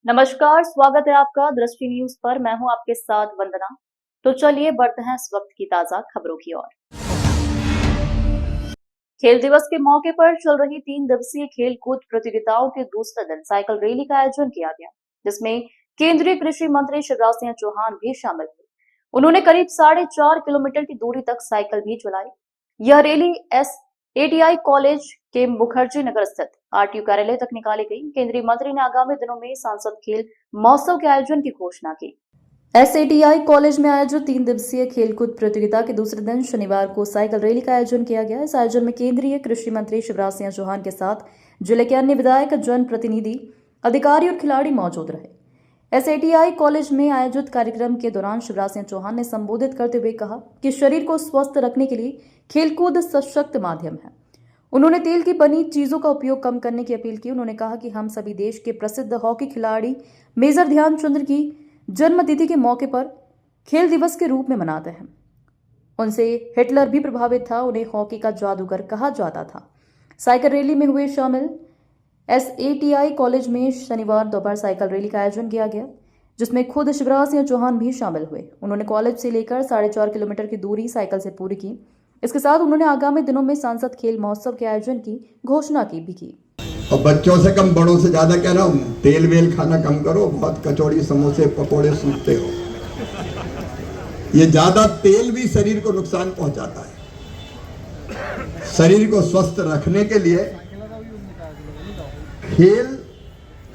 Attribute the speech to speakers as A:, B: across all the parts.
A: नमस्कार, स्वागत है आपका दृष्टि न्यूज पर। मैं हूं आपके साथ वंदना। तो चलिए बढ़ते हैं इस वक्त की ताजा खबरों की ओर। खेल दिवस के मौके पर चल रही 3 दिवसीय खेल कूद प्रतियोगिताओं के दूसरे दिन साइकिल रैली का आयोजन किया गया, जिसमें केंद्रीय कृषि मंत्री शिवराज सिंह चौहान भी शामिल हुए। उन्होंने करीब 4.5 किलोमीटर की दूरी तक साइकिल भी चलाई। यह रैली एटीआई कॉलेज के मुखर्जी नगर स्थित आरटीयू कार्यालय तक निकाली गई। केंद्रीय मंत्री ने आगामी दिनों में सांसद खेल महोत्सव के आयोजन की घोषणा की। एसएटीआई कॉलेज में आयोजित 3 दिवसीय खेलकूद प्रतियोगिता के दूसरे दिन शनिवार को साइकिल रैली का आयोजन किया गया। इस आयोजन में केंद्रीय कृषि मंत्री शिवराज सिंह चौहान के साथ जिले के अन्य विधायक, जनप्रतिनिधि, अधिकारी और खिलाड़ी मौजूद रहे। एसएटीआई कॉलेज में आयोजित कार्यक्रम के दौरान शिवराज सिंह चौहान ने संबोधित करते हुए कहा कि शरीर को स्वस्थ रखने के लिए खेलकूद सशक्त माध्यम है। उन्होंने तेल की बनी चीजों का उपयोग कम करने की अपील की। उन्होंने कहा कि हम सभी देश के प्रसिद्ध हॉकी खिलाड़ी मेजर ध्यानचंद की जन्मतिथि के मौके पर खेल दिवस के रूप में मनाते हैं। उनसे हिटलर भी प्रभावित था, उन्हें हॉकी का जादूगर कहा जाता था। साइकिल रैली में हुए शामिल एसएटीआई कॉलेज में शनिवार दोपहर साइकिल रैली का आयोजन किया गया, जिसमें खुद शिवराज सिंह चौहान भी शामिल हुए। उन्होंने कॉलेज से लेकर 4.5 किलोमीटर की दूरी साइकिल से पूरी की। इसके साथ उन्होंने आगामी दिनों में सांसद खेल महोत्सव के आयोजन की घोषणा की भी की।
B: और बच्चों से कम बड़ों से ज्यादा कह रहा हूँ, तेल वेल खाना कम करो। बहुत कचौड़ी, समोसे, पकोड़े सूखते हो। ये ज्यादा तेल भी शरीर को नुकसान पहुंचाता है। शरीर को स्वस्थ रखने के लिए खेल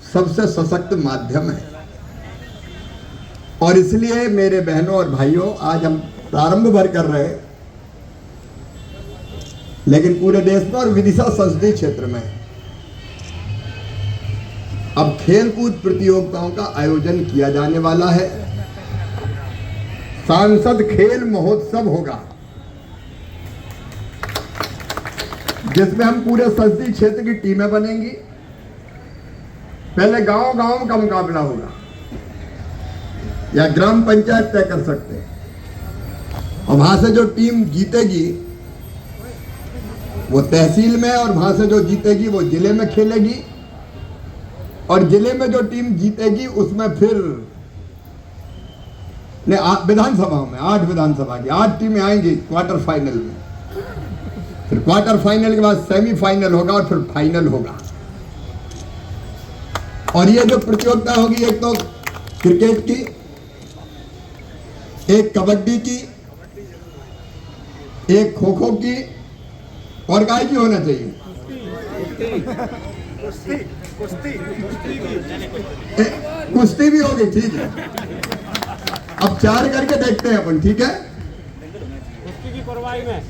B: सबसे सशक्त माध्यम है। और इसलिए मेरे बहनों और भाइयों, आज हम प्रारंभ भर कर रहे हैं, लेकिन पूरे देश में और विदिशा संसदीय क्षेत्र में अब खेलकूद प्रतियोगिताओं का आयोजन किया जाने वाला है। सांसद खेल महोत्सव होगा, जिसमें हम पूरे संसदीय क्षेत्र की टीमें बनेंगी। पहले गांव-गांव का मुकाबला होगा या ग्राम पंचायत तय कर सकते हैं, और वहां से जो टीम जीतेगी वो तहसील में, और वहां से जो जीतेगी वो जिले में खेलेगी, और जिले में जो टीम जीतेगी उसमें फिर विधानसभाओं में 8 विधानसभा की 8 टीमें आएंगी क्वार्टर फाइनल में। फिर क्वार्टर फाइनल के बाद सेमीफाइनल होगा और फिर फाइनल होगा। और ये जो प्रतियोगिता होगी, एक तो क्रिकेट की, एक कबड्डी की, एक खो खो की, और काय की होना चाहिए? कुश्ती भी होगी। ठीक है, अब 4 करके देखते हैं अपन। ठीक है, कुश्ती की परवाही में।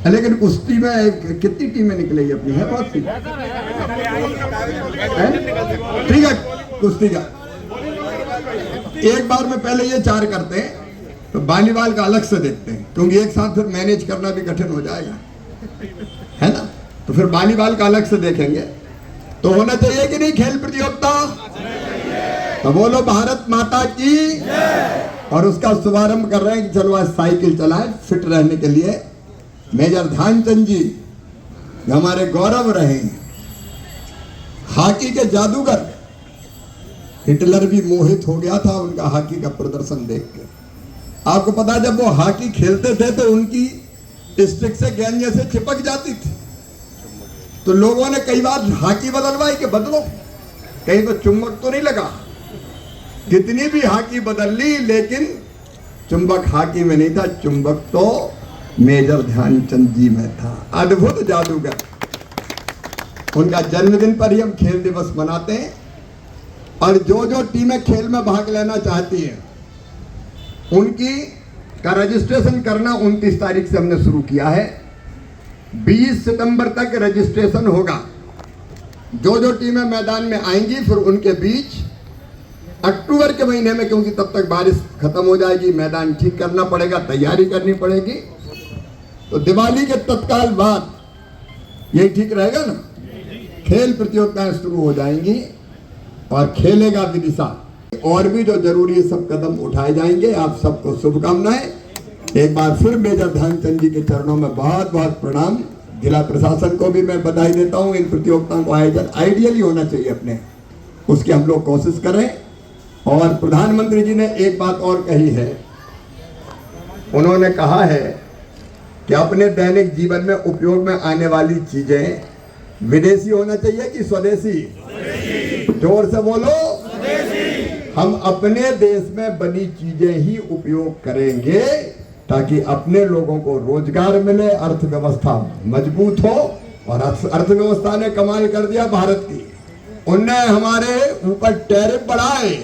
B: लेकिन कुश्ती में कितनी टीमें निकलेगी अपनी? है बहुत सी। ठीक है, कुश्ती का एक बार में पहले ये 4 करते हैं, तो वॉलीबॉल का अलग से देखते हैं, क्योंकि एक साथ फिर मैनेज करना भी कठिन हो जाएगा, है ना। तो फिर वॉलीबॉल का अलग से देखेंगे। तो होना चाहिए कि नहीं खेल प्रतियोगिता? तो बोलो भारत माता की। और उसका शुभारंभ कर रहे हैं कि चलो आज साइकिल चलाएं फिट रहने के लिए। मेजर ध्यानचंद जी हमारे गौरव रहे, हॉकी के जादूगर। हिटलर भी मोहित हो गया था उनका हॉकी का प्रदर्शन देख के। आपको पता, जब वो हॉकी खेलते थे तो उनकी स्टिक से गेंद जैसे चिपक जाती थी, तो लोगों ने कई बार हॉकी बदलवाई कि बदलो, कहीं तो चुंबक तो नहीं लगा। कितनी भी हॉकी बदल ली, लेकिन चुंबक हॉकी में नहीं था, चुंबक तो मेजर ध्यानचंद जी में था। अद्भुत जादूगर। उनका जन्मदिन पर ही हम खेल दिवस मनाते हैं। और जो जो टीमें खेल में भाग लेना चाहती हैं, उनकी का रजिस्ट्रेशन करना 29 तारीख से हमने शुरू किया है। 20 सितंबर तक रजिस्ट्रेशन होगा। जो जो टीमें मैदान में आएंगी, फिर उनके बीच अक्टूबर के महीने में, क्योंकि तब तक बारिश खत्म हो जाएगी, मैदान ठीक करना पड़ेगा, तैयारी करनी पड़ेगी, तो दिवाली के तत्काल बाद यही ठीक रहेगा ना, खेल प्रतियोगिताएं शुरू हो जाएंगी और खेलेगा विदिशा। और भी जो जरूरी सब कदम उठाए जाएंगे। आप सबको शुभकामनाएं। एक बार फिर मेजर ध्यानचंद जी के चरणों में बहुत बहुत प्रणाम। जिला प्रशासन को भी मैं बधाई देता हूं। इन प्रतियोगिताओं का आयोजन आइडियली होना चाहिए अपने, उसकी हम लोग कोशिश करें। और प्रधानमंत्री जी ने एक बात और कही है, उन्होंने कहा है कि अपने दैनिक जीवन में उपयोग में आने वाली चीजें विदेशी होना चाहिए कि स्वदेशी? जोर से बोलो। हम अपने देश में बनी चीजें ही उपयोग करेंगे ताकि अपने लोगों को रोजगार मिले, अर्थव्यवस्था मजबूत हो। और अर्थव्यवस्था ने कमाल कर दिया भारत की, उनने हमारे ऊपर टैरिफ बढ़ाए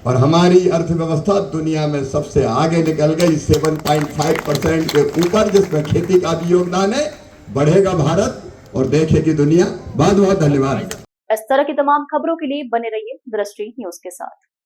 B: और हमारी अर्थव्यवस्था दुनिया में सबसे आगे निकल गई 7.5% के ऊपर, जिसमें खेती का भी योगदान है। बढ़ेगा भारत और देखेगी दुनिया। बहुत बहुत धन्यवाद।
A: इस तरह की तमाम खबरों के लिए बने रहिए दृष्टि न्यूज के साथ।